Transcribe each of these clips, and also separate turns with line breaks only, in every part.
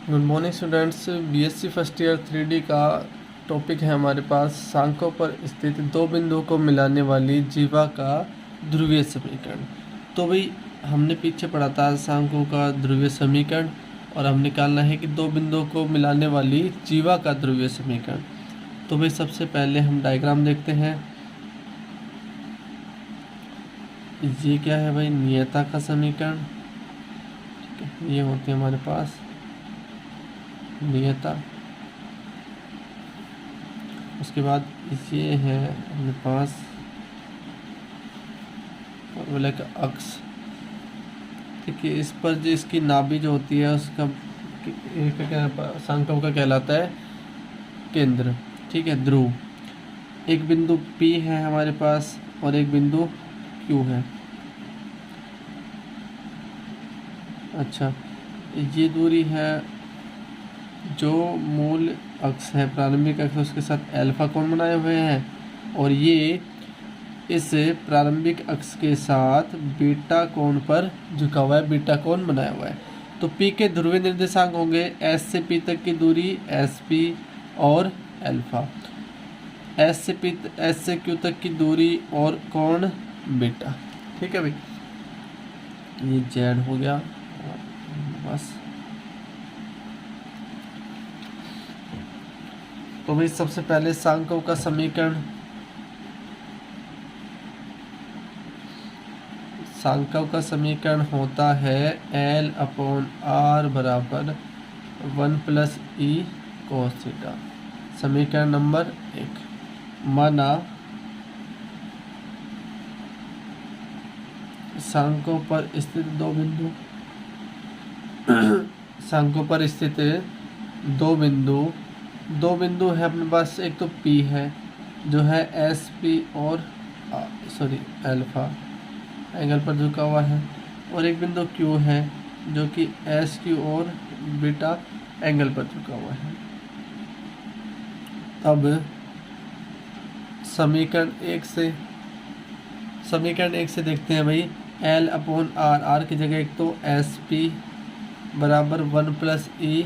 Good morning students. BSc first year 3D का topic है हमारे पास। सांकों पर स्थित दो बिंदुओं को मिलाने वाली जीवा का ध्रुवीय समीकरण। तो भाई हमने पीछे पढ़ा था सांकों का ध्रुवीय समीकरण और हम निकालना है कि दो बिंदुओं को मिलाने वाली जीवा का ध्रुवीय समीकरण। तो भाई सबसे पहले हम डायग्राम देखते हैं। ये क्या है भाई? नियता का समीकरण। ये होते हैं हमारे पास नियता। उसके बाद ये है अपने पास फॉर्मूला का अक्ष। ठीक है, इस पर जो इसकी नाभि जो होती है उसका सांकों का कहलाता है केंद्र। ठीक है, ध्रुव। एक बिंदु P है हमारे पास और एक बिंदु Q है। अच्छा, ये दूरी है जो मूल अक्ष है, प्रारंभिक अक्ष, उसके साथ अल्फा कोण बनाए हुए हैं और ये इस प्रारंभिक अक्ष के साथ बीटा कोण पर झुका हुआ है, बीटा कोण बनाया हुआ है। तो P के ध्रुवीय निर्देशांक होंगे S से P तक की दूरी SP और अल्फा, S से Q तक की दूरी और कोण बीटा। ठीक है भाई, ये Z हो गया बस। तो भाई सबसे पहले सांकों का समीकरण, सांकों का समीकरण होता है L/R बराबर 1+E cos थीटा। समीकरण नंबर 1। माना सांकों पर स्थित दो बिंदु सांकों पर स्थित दो बिंदु है अपने पास। एक तो P है जो है SP और अल्फा एंगल पर झुका हुआ है, और एक बिंदु Q है जो कि SQ और बीटा एंगल पर झुका हुआ है। अब समीकरण एक से देखते हैं भाई। L/R, R की जगह एक तो SP बराबर 1+E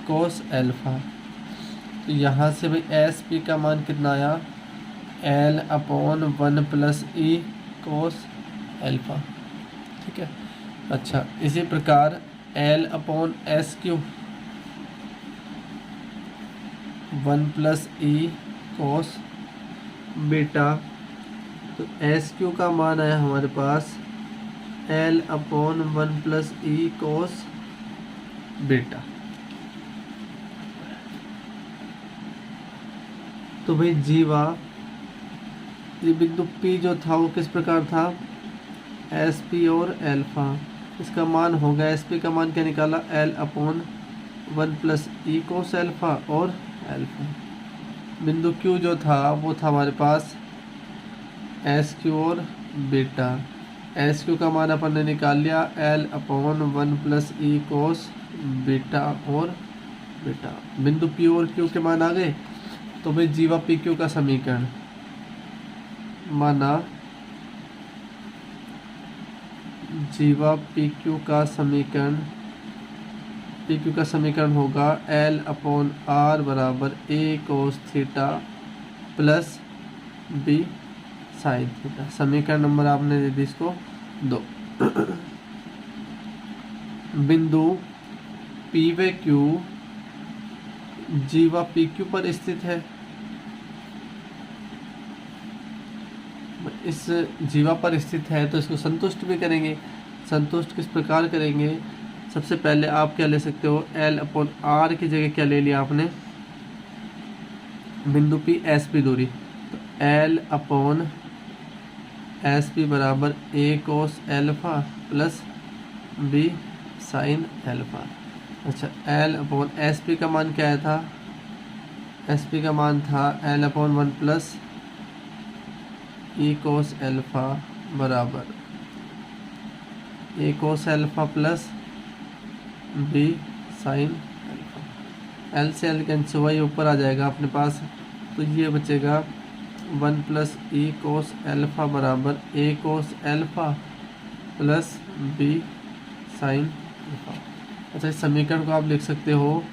cos अल्फा। तो यहाँ से भाई SP का मान कितना आया? L/1+E cos alpha. ठीक है। अच्छा, इसी प्रकार L/SQ 1+E cos बीटा। तो SQ का मान आया हमारे पास L/1+E cos बीटा। तो भाई जीवा, ये बिंदु P जो था वो किस प्रकार था? SP और अल्फा। इसका मान होगा, SP का मान क्या निकाला? L/1+E cos अल्फा और अल्फा। बिंदु Q जो था वो था हमारे पास SQ और बीटा। SQ का मान अपन ने निकाल लिया L/1+E cos बीटा और बीटा। बिंदु P और Q के मान आ गए। तो भाई जीवा PQ का समीकरण, माना जीवा PQ का समीकरण होगा L/R बराबर A cos theta plus B sin theta. समीकरण नंबर आपने दे दी इसको 2। बिंदु P व Q जीवा PQ पर स्थित है। इस जीवा पर स्थित है तो इसको संतुष्ट भी करेंगे। संतुष्ट किस प्रकार करेंगे? सबसे पहले आप क्या ले सकते हो? L/R की जगह क्या ले लिया आपने? बिंदु P SP दूरी। तो L/SP बराबर A cos अल्फा प्लस B sin अल्फा। अच्छा, L/SP का मान क्या आया था? SP का मान था L/1+E cos अल्फा बराबर A cos अल्फा plus B sin alpha. L से L कैंसिल हुआ, ये ऊपर आ जाएगा अपने पास। तो ये बचेगा 1+E cos अल्फा बराबर A cos अल्फा प्लस B sin अल्फा। अच्छा, इस समीकरण को आप लिख सकते हो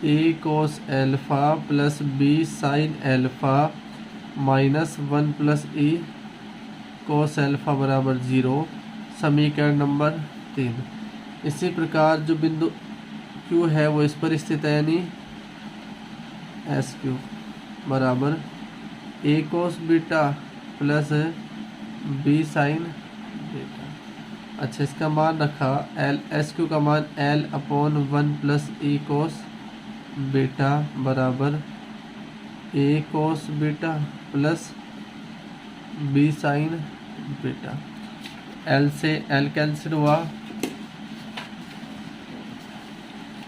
A cos alpha plus B sine alpha minus 1 plus E cos alpha बराबर 0, समीकरण नंबर 3। इसी प्रकार जो बिंदु Q है वो इस पर स्थित है, यानी एस क्यू बराबर A cos beta plus B sine beta. अच्छा, इसका मान रखा एल, एस क्यू का मान L upon 1 plus E cos beta बराबर A cos beta plus B sine beta. L से L कैंसिल हुआ,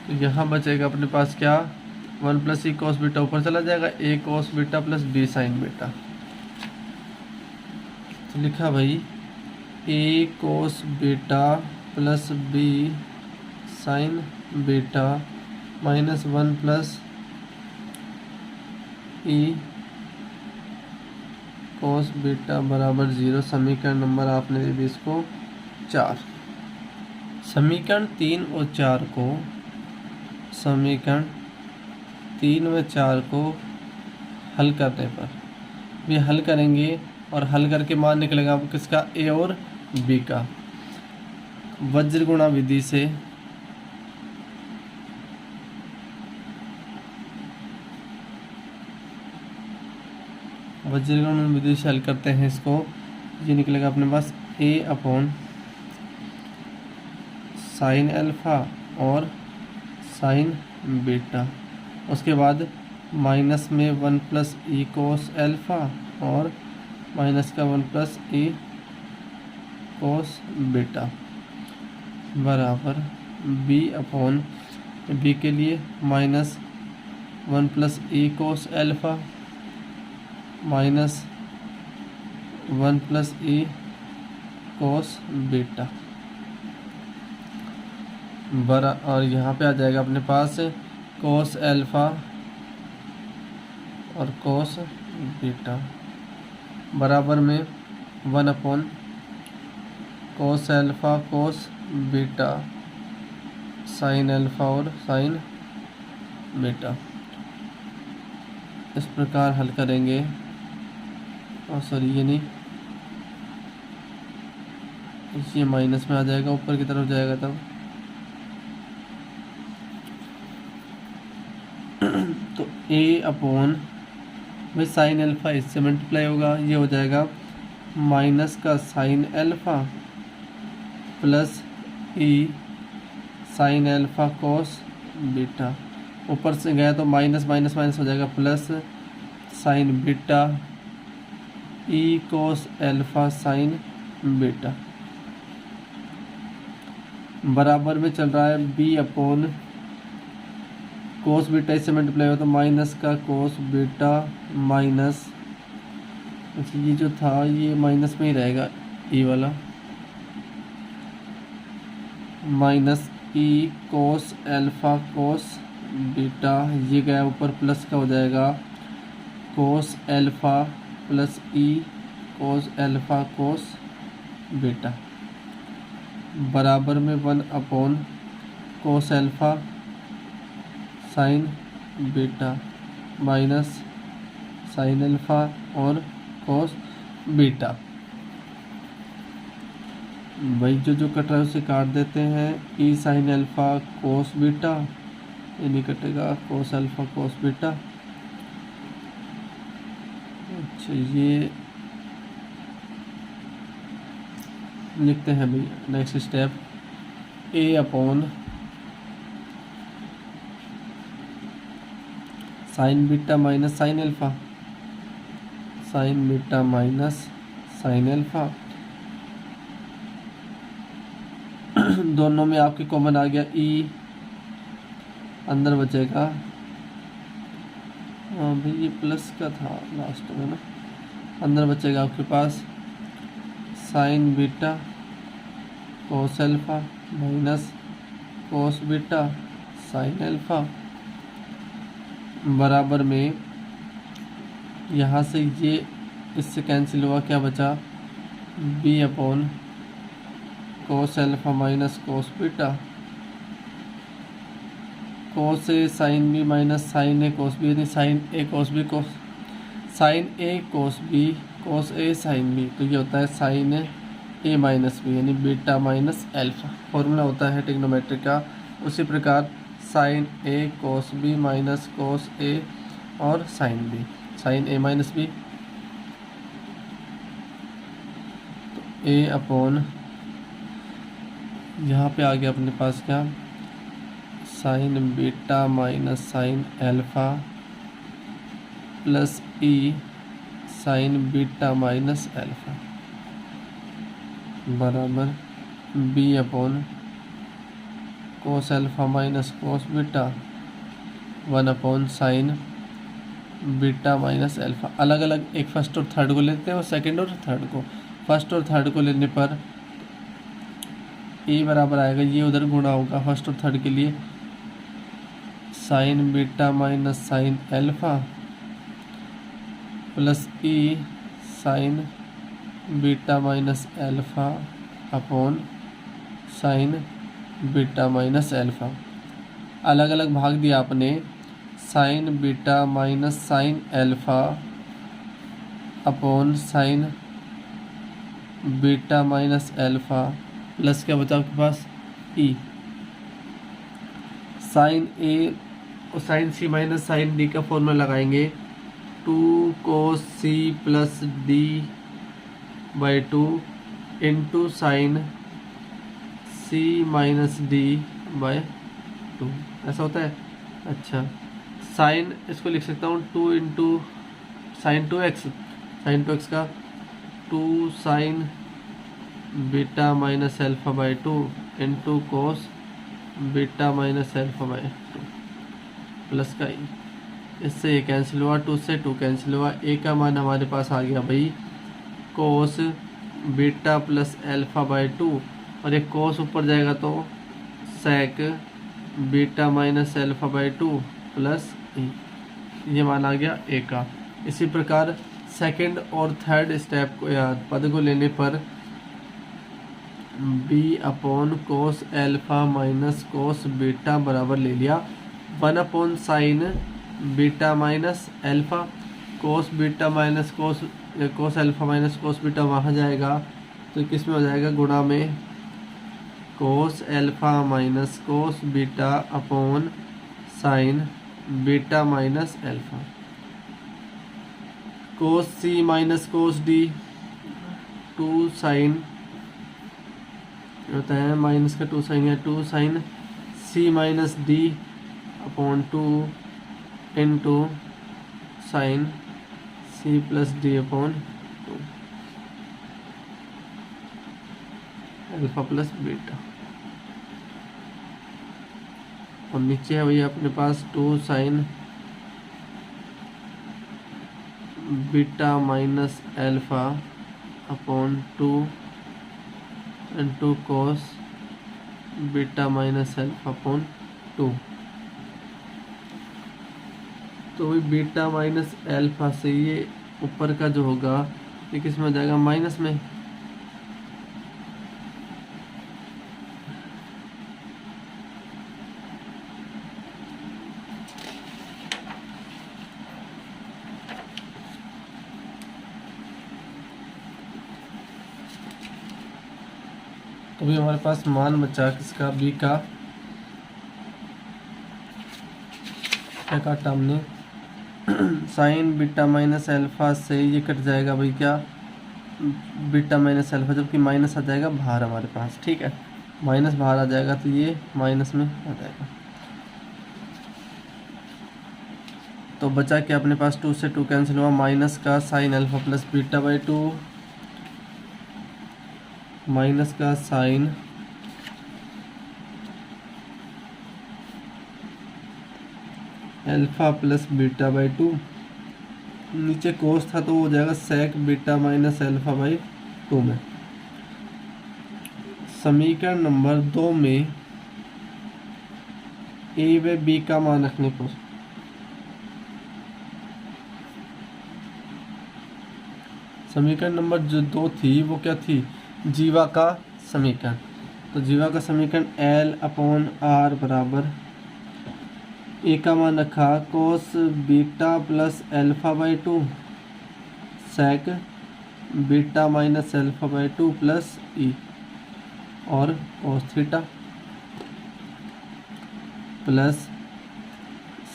तो यहाँ बचेगा अपने पास क्या, 1 प्लस ई कोस बीटा ऊपर चला जाएगा, A cos beta plus B sine beta. तो लिखा भाई A cos beta plus B sine beta minus 1 plus E cos beta बराबर 0, समीकरण नंबर आपने दे दी इसको 4। समीकरण 3 और 4 को, समीकरण 3 व 4 को हल करने पर भी हल करेंगे, और हल करके मान निकलेगा आपको किसका, ए और बी का। वज्र गुणा विधि से हल करते हैं इसको, ये निकलेगा अपने पास ए अपॉन साइन एल्फा और साइन बीटा, उसके बाद माइनस में 1 प्लस ई कोस एल्फा और माइनस का 1 प्लस ई कोस बीटा बराबर बी अपॉन बी के लिए माइनस 1 प्लस ई कोस alpha minus 1 plus E cos beta बरा, और यहाँ पे आ जाएगा अपने पास कोस एल्फा और कोस बीटा बराबर में 1 upon cos alpha cos beta sine alpha और साइन बीटा। इस प्रकार हल करेंगे, और सॉरी ये नहीं, ये माइनस में आ जाएगा, ऊपर की तरफ जाएगा तब। तो ए अपॉन भाई साइन एल्फा इससे मल्टीप्लाई होगा, ये हो जाएगा माइनस का sine alpha plus E sine alpha cos beta, ऊपर से गया तो माइनस माइनस माइनस हो जाएगा प्लस साइन बीटा ई कोस एल्फा साइन बीटा बराबर में चल रहा है बी अपॉन कोस बीटा इससे मल्टीप्लाई हो तो माइनस का कोस बीटा माइनस, ये जो था ये माइनस में ही रहेगा, ई वाला माइनस ई कोस एल्फा कोस बीटा, ये गया ऊपर प्लस का हो जाएगा कोस एल्फा प्लस ई कोस एल्फा कोस बीटा बराबर में 1 upon cos alpha sine beta minus sine alpha और कोस बीटा। भाई जो कट रहा है उसे काट देते हैं, ई साइन एल्फा कोस बीटा, ये नहीं कटेगा, कोस एल्फा कोस बीटा। अच्छा, ये लिखते हैं भैया next step, A upon sine beta minus sine alpha, sine beta minus sine alpha, दोनों में आपके कॉमन आ गया ई, अंदर बचेगा, हाँ भाई ये प्लस का था लास्ट में ना, अंदर बचेगा आपके पास sine beta cos alpha minus cos beta sine alpha बराबर में, यहाँ से ये इससे कैंसिल हुआ, क्या बचा, B upon cos alpha minus cos beta cos A sine B minus sine A cos B, यानी sine A cos B cos sine A cos B cos A sine B, तो ये होता है साइन ए माइनस बी, यानी beta minus alpha. Formula होता है trigonometry का। उसी प्रकार sine A cos B minus cos A और sine B, sine A minus B तो ए अपॉन, यहाँ पे आ गया अपने पास क्या, sine beta minus sine alpha plus E sine beta minus alpha बराबर B upon cos alpha minus cos beta 1 upon sine beta minus alpha. अलग अलग एक फर्स्ट और थर्ड को लेते हैं और सेकंड और थर्ड को। फर्स्ट और थर्ड को लेने पर ए बराबर आएगा, ये उधर गुणा होगा फर्स्ट और थर्ड के लिए, sine beta minus sine alpha plus E sine beta minus alpha upon sine beta minus alpha. अलग अलग भाग दिया आपने, sine beta minus sine alpha upon sine beta minus alpha plus क्या बचा आपके पास ई साइन ए और sine C minus sine D का फॉर्मूला लगाएंगे, 2 cos C plus D by 2 into sine C minus D by 2, ऐसा होता है। अच्छा, साइन इसको लिख सकता हूँ 2 into sign 2x, sign 2x का 2 sine beta minus alpha by 2 into cos beta minus alpha by 2 plus का ई, इससे ये कैंसिल हुआ, 2 से 2 कैंसिल हुआ, ए का मान हमारे पास आ गया भाई cos beta plus alpha by 2, और एक कोस ऊपर जाएगा तो sec beta minus alpha by 2 plus E, ये मान आ गया ए का। इसी प्रकार सेकंड और थर्ड स्टेप को या पद को लेने पर B upon cos alpha minus cos beta बराबर ले लिया 1 upon sine beta minus alpha, cos beta minus cos alpha minus cos beta वहाँ जाएगा तो किस में हो जाएगा, गुणा में cos alpha minus cos beta upon sine beta minus alpha, cos C minus cos D 2 sine होता है माइनस का 2 साइन या 2 sine C minus D upon 2 into sine सी plus D upon 2 alpha plus beta, और नीचे है भैया अपने पास 2 sine beta minus alpha upon 2 into cos beta minus alpha upon 2, तो वही बीटा माइनस एल्फा से ये ऊपर का जो होगा ये किस में हो जाएगा, माइनस में, तो भी हमारे पास मान बचा किसका, बी का, क्या काटा हमने, साइन बीटा माइनस एल्फा से ये कट जाएगा भाई क्या, बीटा माइनस एल्फा, जबकि माइनस आ जाएगा बाहर हमारे पास, ठीक है, माइनस बाहर आ जाएगा तो ये माइनस में आ जाएगा। तो बचा क्या अपने पास, 2 से 2 कैंसिल हुआ, माइनस का sine alpha plus beta by 2 minus का sine alpha plus beta by 2, नीचे कोस था तो हो जाएगा sec beta minus alpha by 2 में। समीकरण नंबर 2 में ए व बी का मान रखने पर समीकरण नंबर जो 2 थी वो क्या थी, जीवा का समीकरण। तो जीवा का समीकरण L अपॉन R बराबर ए का मान रखा cos beta plus alpha by 2 sec beta minus alpha by 2 plus E और cos theta plus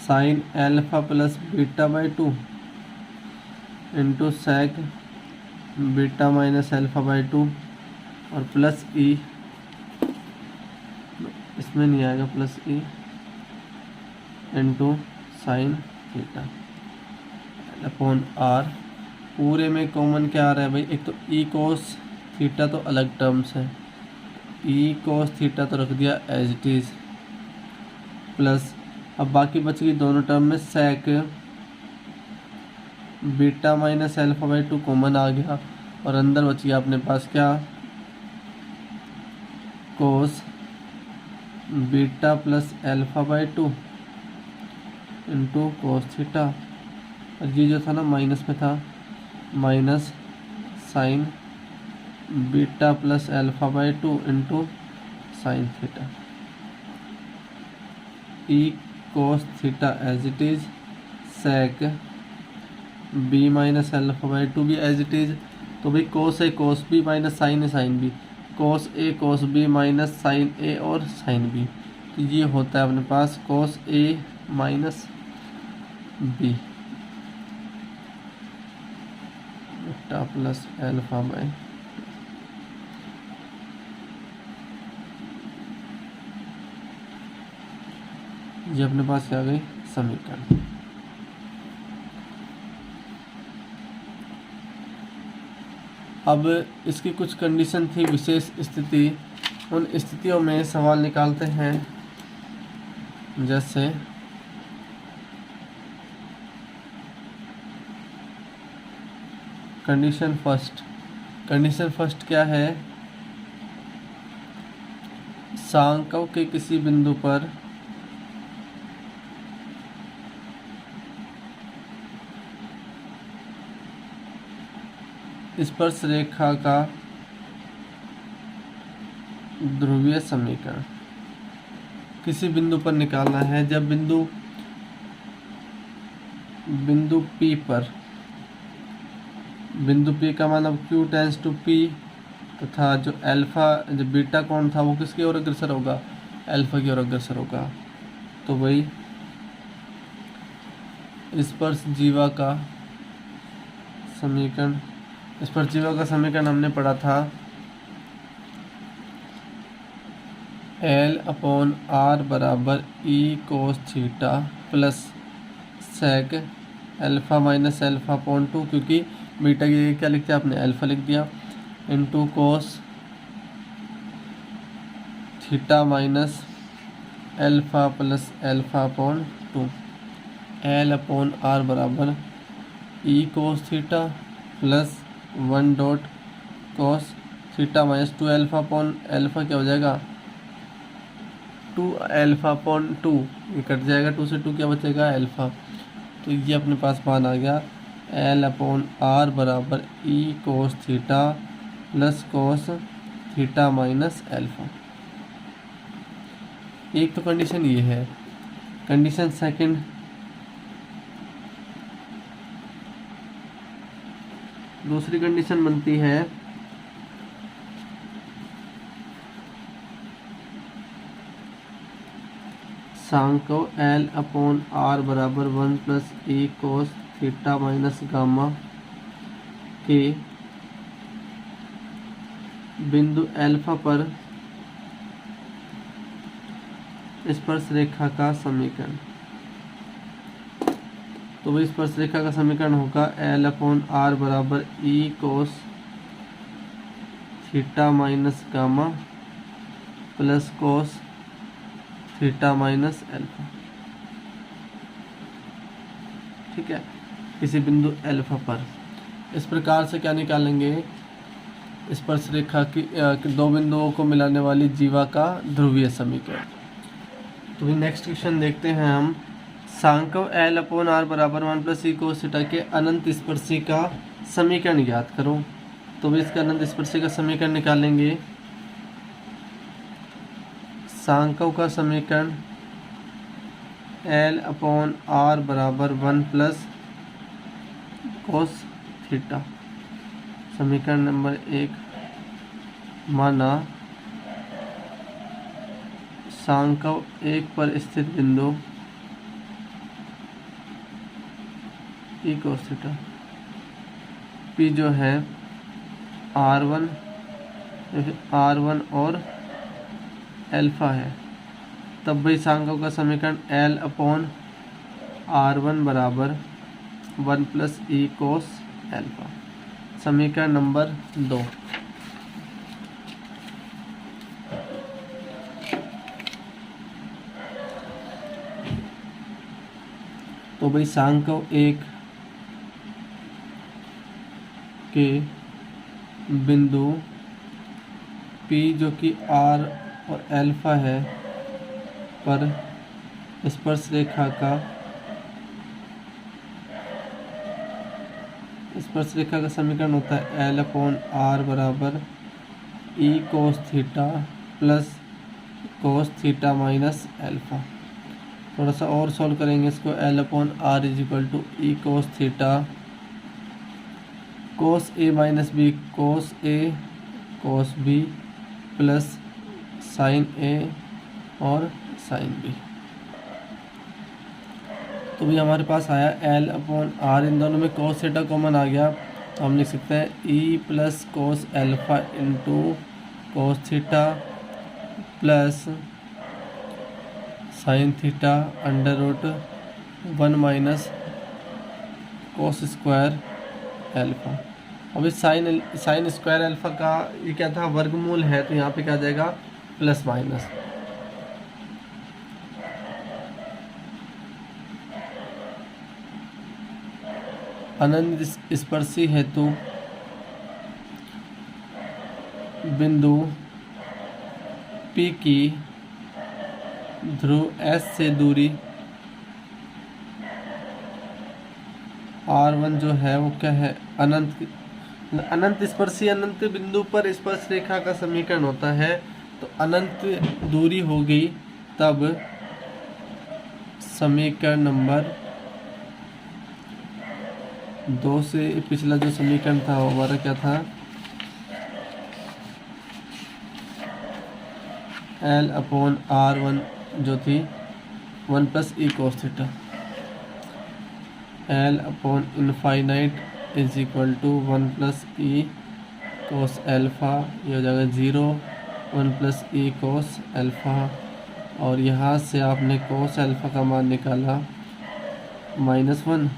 sine alpha plus beta by 2 into sec beta minus alpha by 2 और प्लस ई, इसमें नहीं आएगा plus E into sine theta upon R. पूरे में common क्या आ रहा है भाई, एक तो ई कोस थीटा तो अलग टर्म्स है, ई कोस थीटा तो रख दिया एज इट इज़, प्लस अब बाकी बच गई दोनों टर्म में sec beta minus alpha by 2 common आ गया और अंदर बच गया अपने पास क्या, cos beta plus alpha by 2 into cos theta, और ये जो था ना माइनस में था, minus sine beta plus alpha by 2 into sine theta, E cos theta as it is, sec B minus alpha by 2 भी एज इट इज़। तो भाई cos A cos B minus sine A sine B, cos A cos B minus sine A और sine B, तो ये होता है अपने पास cos A minus B beta plus alpha by, ये अपने पास क्या आ गई समीकरण। अब इसकी कुछ कंडीशन थी, विशेष स्थिति, उन स्थितियों में सवाल निकालते हैं। जैसे कंडीशन फर्स्ट क्या है, सांकों के किसी बिंदु पर स्पर्श रेखा का ध्रुवीय समीकरण किसी बिंदु पर निकालना है। जब बिंदु P पर, बिंदु P का मतलब Q टेंस टू P, तथा जो जो बीटा कोण था वो किसकी ओर अग्रसर होगा, अल्फा की ओर अग्रसर होगा। तो वही स्पर्श जीवा का समीकरण, स्पर्श जीवा का समीकरण हमने पढ़ा था L/R बराबर E cos theta plus sec alpha minus alpha upon 2, क्योंकि बीटा की जगह क्या लिख दिया आपने, अल्फा लिख दिया, into cos theta minus alpha plus alpha upon 2। L/R बराबर E cos theta plus 1 dot कोस theta minus 2 alpha upon alpha क्या हो जाएगा, 2 अल्फा अपॉन 2, ये कट जाएगा, 2 से 2 क्या बचेगा अल्फा। तो ये अपने पास मान आ गया L/R बराबर E cos theta plus cos theta minus alpha. एक तो कंडीशन ये है। कंडीशन सेकंड, दूसरी कंडीशन बनती है सांको L/R बराबर 1 plus E cos theta minus gamma के बिंदु अल्फा पर स्पर्श रेखा का समीकरण। तो वही स्पर्श रेखा का समीकरण होगा L/R बराबर E cos theta minus gamma plus cos theta minus alpha. ठीक है, किसी बिंदु अल्फा पर। इस प्रकार से क्या निकालेंगे, स्पर्श रेखा की दो बिंदुओं को मिलाने वाली जीवा का ध्रुवीय समीकरण। तो नेक्स्ट क्वेश्चन देखते हैं हम। सांको L/R बराबर 1 प्लस E कोस थीटा के अनंत स्पर्शी का समीकरण ज्ञात करो। तो भी इसका अनंत स्पर्शी का समीकरण निकालेंगे। सांको का समीकरण एल अपॉन आर बराबर 1 प्लस कोस थीटा। समीकरण नंबर 1, माना सांकव 1 पर स्थित बिंदु ई कोस थीटा पी जो है R1 और अल्फा है, तब भाई सांकव का समीकरण L अपॉन R1 बराबर 1 प्लस ई कोस अल्फा। समीकरण नंबर 2, तो भाई सांकव 1 के बिंदु P जो कि R और अल्फा है पर स्पर्श रेखा का समीकरण होता है L अपॉन R बराबर E cos theta plus cos theta minus alpha. थोड़ा सा और सॉल्व करेंगे इसको। L upon R is equal to E cos theta cos A minus B cos A cos B plus sine A और sine B. तो भी हमारे पास आया L अपॉन R, इन दोनों में कोस थीटा कॉमन आ गया तो हम लिख सकते हैं E plus cos alpha into cos theta plus sine theta under root 1 minus cos square alpha. अभी साइन स्क्वायर अल्फा का ये क्या था, वर्गमूल है, तो यहाँ पे क्या आ जाएगा प्लस माइनस। अनंत स्पर्शी हेतु बिंदु P की ध्रुव S से दूरी R1 जो है वो क्या है, अनंत स्पर्शी अनंत बिंदु पर स्पर्श रेखा का समीकरण होता है। तो अनंत दूरी हो गई, तब समीकरण नंबर 2 से पिछला जो समीकरण था वो हमारा क्या था, L अपॉन R1 जो थी 1 plus E cos theta, L upon infinite is equal to 1 plus E cos alpha, ये हो जाएगा 0, 1 प्लस ई कोस अल्फा, और यहाँ से आपने कोस अल्फा का मान निकाला -1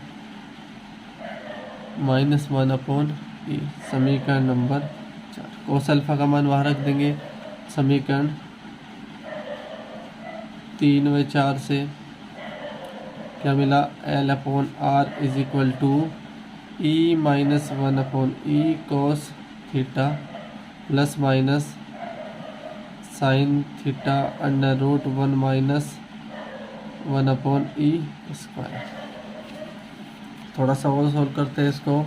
अपॉन ई। समीकरण नंबर 4, कोस अल्फा का मान वहाँ रख देंगे। समीकरण 3 व 4 से क्या मिला, L upon R is equal to E minus 1 upon E cos theta plus minus sine theta under root 1 minus 1 upon E square. थोड़ा सा और सॉल्व करते हैं इसको।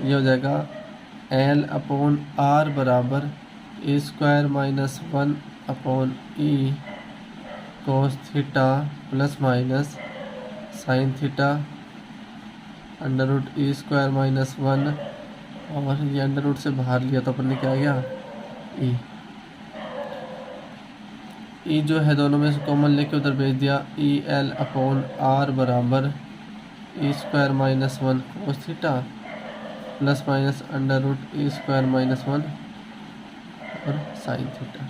ये हो जाएगा L अपॉन R बराबर A square minus 1 upon E cos theta plus minus sine theta under root E square minus 1, और ये अंडर रूट से बाहर लिया तो अपन ने क्या आ गया ई जो है दोनों में से कॉमन लेके उधर भेज दिया। ई एल अपॉन आर बराबर E square minus 1 cos theta plus minus under root E square minus 1 और साइन थीटा।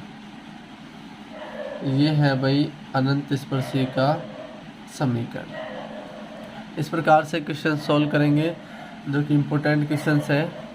ये है भाई अनंत स्पर्शी का समीकरण। इस प्रकार से क्वेश्चन सॉल्व करेंगे जो कि इम्पोर्टेंट क्वेश्चन है।